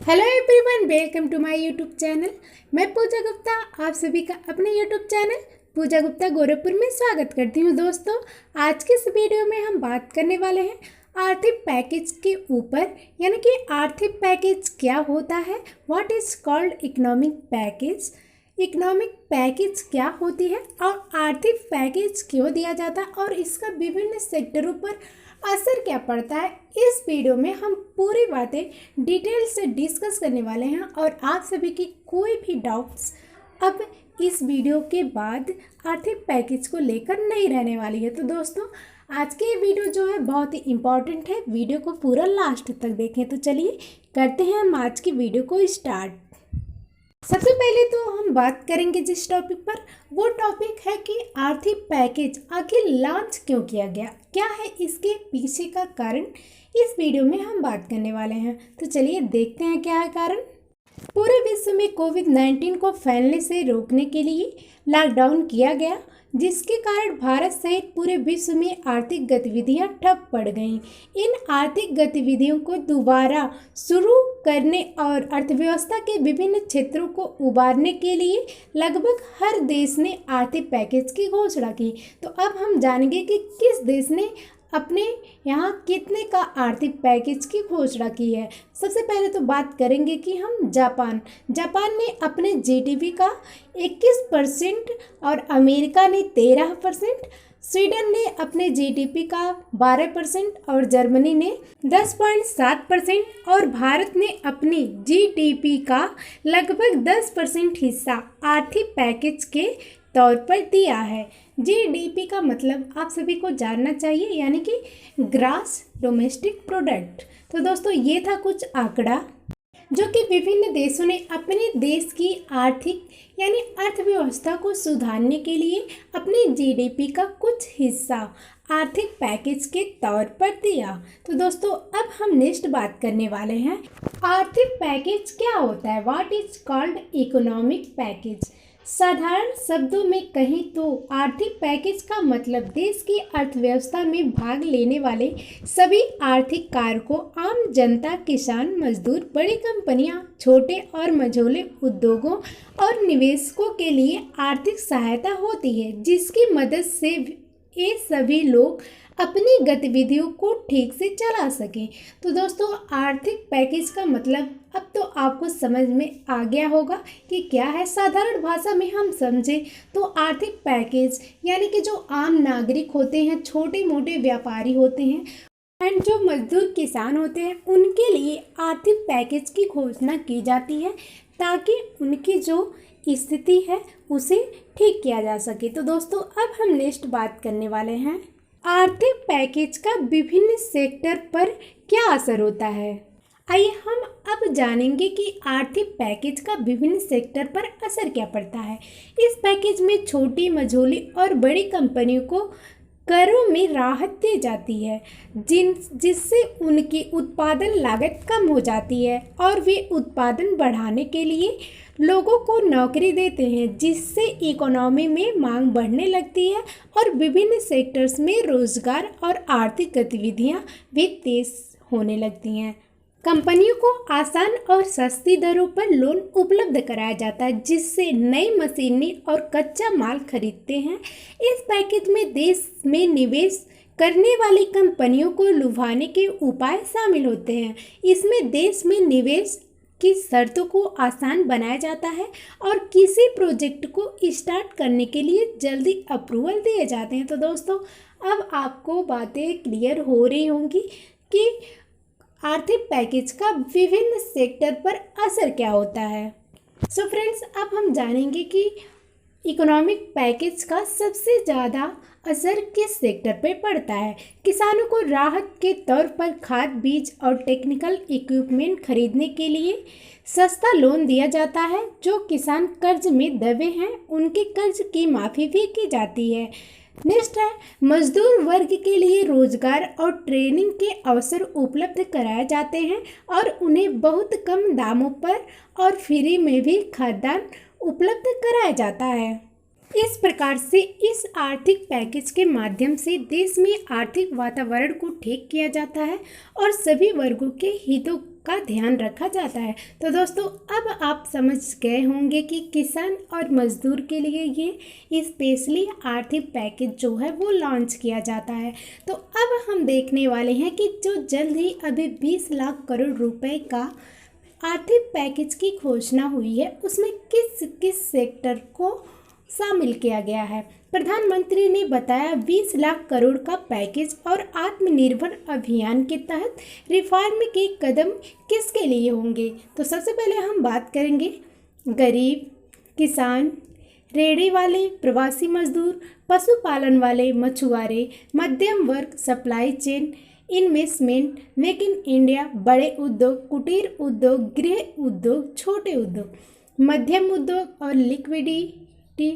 Hello everyone, welcome to my YouTube channel. मैं पूजा गुप्ता आप सभी का अपने यूट्यूब चैनल पूजा गुप्ता गोरखपुर में स्वागत करती हूँ। दोस्तों, आज के इस वीडियो में हम बात करने वाले हैं आर्थिक पैकेज के ऊपर, यानी कि आर्थिक पैकेज क्या होता है, what is called economic package, economic package क्या होती है और आर्थिक पैकेज क्यों दिया जाता है और इसका विभिन्न सेक्टरों पर असर क्या पड़ता है। इस वीडियो में हम पूरी बातें डिटेल से डिस्कस करने वाले हैं और आप सभी की कोई भी डाउट्स अब इस वीडियो के बाद आर्थिक पैकेज को लेकर नहीं रहने वाली है। तो दोस्तों, आज की ये वीडियो जो है बहुत ही इम्पॉर्टेंट है, वीडियो को पूरा लास्ट तक देखें। तो चलिए करते हैं हम आज की वीडियो को स्टार्ट। सबसे पहले तो हम बात करेंगे जिस टॉपिक पर, वो टॉपिक है कि आर्थिक पैकेज आखिर लॉन्च क्यों किया गया, क्या है इसके पीछे का कारण, इस वीडियो में हम बात करने वाले हैं। तो चलिए देखते हैं क्या है कारण। पूरे विश्व में कोविड-19 को फैलने से रोकने के लिए लॉकडाउन किया गया, जिसके कारण भारत सहित पूरे विश्व में आर्थिक गतिविधियां ठप पड़ गईं। इन आर्थिक गतिविधियों को दोबारा शुरू करने और अर्थव्यवस्था के विभिन्न क्षेत्रों को उबारने के लिए लगभग हर देश ने आर्थिक पैकेज की घोषणा की। तो अब हम जानेंगे कि किस देश ने अपने यहाँ कितने का आर्थिक पैकेज की घोषणा की है। सबसे पहले तो बात करेंगे कि हम जापान ने अपने जीडीपी का 21% और अमेरिका ने 13%, स्वीडन ने अपने जीडीपी का 12% और जर्मनी ने 10.7% और भारत ने अपने जीडीपी का लगभग 10% हिस्सा आर्थिक पैकेज के तौर पर दिया है। जीडीपी का मतलब आप सभी को जानना चाहिए, यानी कि ग्रॉस डोमेस्टिक प्रोडक्ट। तो दोस्तों, ये था कुछ आंकड़ा जो कि विभिन्न देशों ने अपने देश की आर्थिक यानी अर्थव्यवस्था को सुधारने के लिए अपने जीडीपी का कुछ हिस्सा आर्थिक पैकेज के तौर पर दिया। तो दोस्तों, अब हम नेक्स्ट बात करने वाले हैं आर्थिक पैकेज क्या होता है, what is called economic package. साधारण शब्दों में कहें तो आर्थिक पैकेज का मतलब देश की अर्थव्यवस्था में भाग लेने वाले सभी आर्थिक कारकों, आम जनता, किसान, मजदूर, बड़ी कंपनियां, छोटे और मझोले उद्योगों और निवेशकों के लिए आर्थिक सहायता होती है, जिसकी मदद से ये सभी लोग अपनी गतिविधियों को ठीक से चला सकें। तो दोस्तों, आर्थिक पैकेज का मतलब अब तो आपको समझ में आ गया होगा कि क्या है। साधारण भाषा में हम समझें तो आर्थिक पैकेज यानी कि जो आम नागरिक होते हैं, छोटे मोटे व्यापारी होते हैं एंड जो मजदूर किसान होते हैं, उनके लिए आर्थिक पैकेज की घोषणा की जाती है ताकि उनकी जो स्थिति है उसे ठीक किया जा सके। तो दोस्तों, अब हम नेक्स्ट बात करने वाले हैं आर्थिक पैकेज का विभिन्न सेक्टर पर क्या असर होता है। आइए हम अब जानेंगे कि आर्थिक पैकेज का विभिन्न सेक्टर पर असर क्या पड़ता है। इस पैकेज में छोटी, मझोली और बड़ी कंपनियों को करों में राहत दी जाती है, जिससे उनकी उत्पादन लागत कम हो जाती है और वे उत्पादन बढ़ाने के लिए लोगों को नौकरी देते हैं, जिससे इकोनॉमी में मांग बढ़ने लगती है और विभिन्न सेक्टर्स में रोजगार और आर्थिक गतिविधियां भी तेज होने लगती हैं। कंपनियों को आसान और सस्ती दरों पर लोन उपलब्ध कराया जाता है, जिससे नई मशीनरी और कच्चा माल खरीदते हैं। इस पैकेज में देश में निवेश करने वाली कंपनियों को लुभाने के उपाय शामिल होते हैं। इसमें देश में निवेश की शर्तों को आसान बनाया जाता है और किसी प्रोजेक्ट को स्टार्ट करने के लिए जल्दी अप्रूवल दिए जाते हैं। तो दोस्तों, अब आपको बातें क्लियर हो रही होंगी कि आर्थिक पैकेज का विभिन्न सेक्टर पर असर क्या होता है। सो फ्रेंड्स, अब हम जानेंगे कि इकोनॉमिक पैकेज का सबसे ज़्यादा असर किस सेक्टर पर पड़ता है। किसानों को राहत के तौर पर खाद, बीज और टेक्निकल इक्विपमेंट खरीदने के लिए सस्ता लोन दिया जाता है। जो किसान कर्ज में दबे हैं, उनके कर्ज की माफ़ी भी की जाती है। नेक्स्ट है मजदूर वर्ग के लिए रोजगार और ट्रेनिंग के अवसर उपलब्ध कराए जाते हैं और उन्हें बहुत कम दामों पर और फ्री में भी खाद्यान्न उपलब्ध कराया जाता है। इस प्रकार से इस आर्थिक पैकेज के माध्यम से देश में आर्थिक वातावरण को ठीक किया जाता है और सभी वर्गों के हितों का ध्यान रखा जाता है। तो दोस्तों, अब आप समझ गए होंगे कि किसान और मजदूर के लिए ये स्पेशली आर्थिक पैकेज जो है वो लॉन्च किया जाता है। तो अब हम देखने वाले हैं कि जो जल्द ही अभी 20 लाख करोड़ रुपए का आर्थिक पैकेज की घोषणा हुई है उसमें किस किस सेक्टर को शामिल किया गया है। प्रधानमंत्री ने बताया 20 लाख करोड़ का पैकेज और आत्मनिर्भर अभियान के तहत रिफॉर्म के कदम किसके लिए होंगे। तो सबसे पहले हम बात करेंगे गरीब, किसान, रेहड़ी वाले, प्रवासी मजदूर, पशुपालन वाले, मछुआरे, मध्यम वर्ग, supply chain, investment, make in India, बड़े उद्योग, कुटीर उद्योग, गृह उद्योग, छोटे उद्योग, मध्यम उद्योग और liquidity,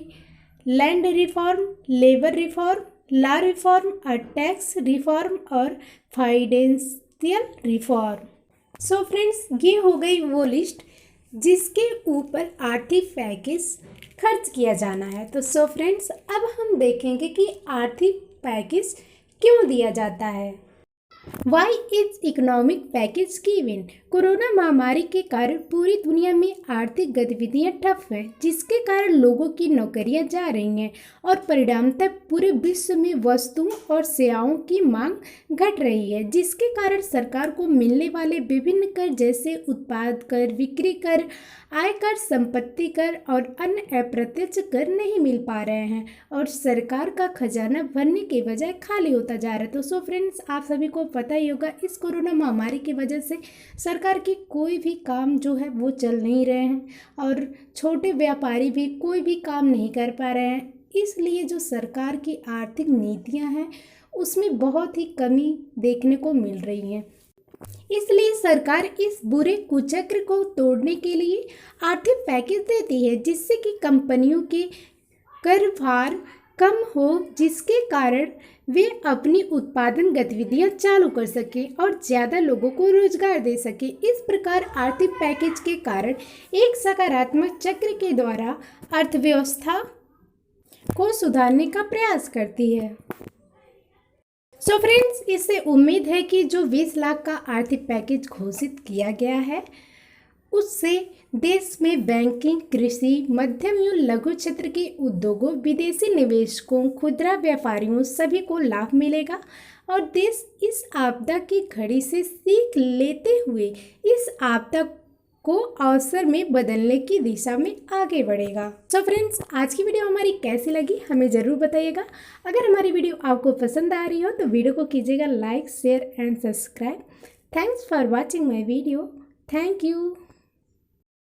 land reform, labour reform, law reform और टैक्स रिफॉर्म और फाइनेंशियल रिफॉर्म। सो फ्रेंड्स, ये हो गई वो लिस्ट जिसके ऊपर आर्थिक पैकेज खर्च किया जाना है। तो सो फ्रेंड्स, अब हम देखेंगे कि आर्थिक पैकेज क्यों दिया जाता है। Why is economic package given. Corona महामारी के कारण पूरी दुनिया में आर्थिक गतिविधियां ठप हैं, जिसके कारण लोगों की नौकरियां जा रही हैं और परिणामतः पूरे विश्व में वस्तुओं और सेवाओं की मांग घट रही है, जिसके कारण सरकार को मिलने वाले विभिन्न कर जैसे उत्पाद कर, बिक्री कर, आयकर, संपत्ति कर और अन्य अप्रत्यक्ष कर नहीं मिल पा रहे हैं और सरकार का खजाना भरने के बजाय खाली होता जा रहा है। तो सो फ्रेंड्स, आप सभी को पता ही होगा इस कोरोना महामारी की वजह से सरकार की कोई भी काम जो है वो चल नहीं रहे हैं और छोटे व्यापारी भी कोई भी काम नहीं कर पा रहे हैं। इसलिए जो सरकार की आर्थिक नीतियां हैं उसमें बहुत ही कमी देखने को मिल रही है। इसलिए सरकार इस बुरे कुचक्र को तोड़ने के लिए आर्थिक पैकेज देती है, जिससे कि कंपनियों के कर भार कम हो, जिसके कारण वे अपनी उत्पादन गतिविधियां चालू कर सके और ज़्यादा लोगों को रोजगार दे सके। इस प्रकार आर्थिक पैकेज के कारण एक सकारात्मक चक्र के द्वारा अर्थव्यवस्था को सुधारने का प्रयास करती है। सो फ्रेंड्स, इससे उम्मीद है कि जो 20 लाख का आर्थिक पैकेज घोषित किया गया है उससे देश में बैंकिंग, कृषि, मध्यम एवं लघु क्षेत्र के उद्योगों, विदेशी निवेशकों, खुदरा व्यापारियों सभी को लाभ मिलेगा और देश इस आपदा की घड़ी से सीख लेते हुए इस आपदा को अवसर में बदलने की दिशा में आगे बढ़ेगा। तो फ्रेंड्स, आज की वीडियो हमारी कैसी लगी हमें ज़रूर बताइएगा। अगर हमारी वीडियो आपको पसंद आ रही हो तो वीडियो को कीजिएगा like, share and subscribe. Thanks for watching my video. Thank you.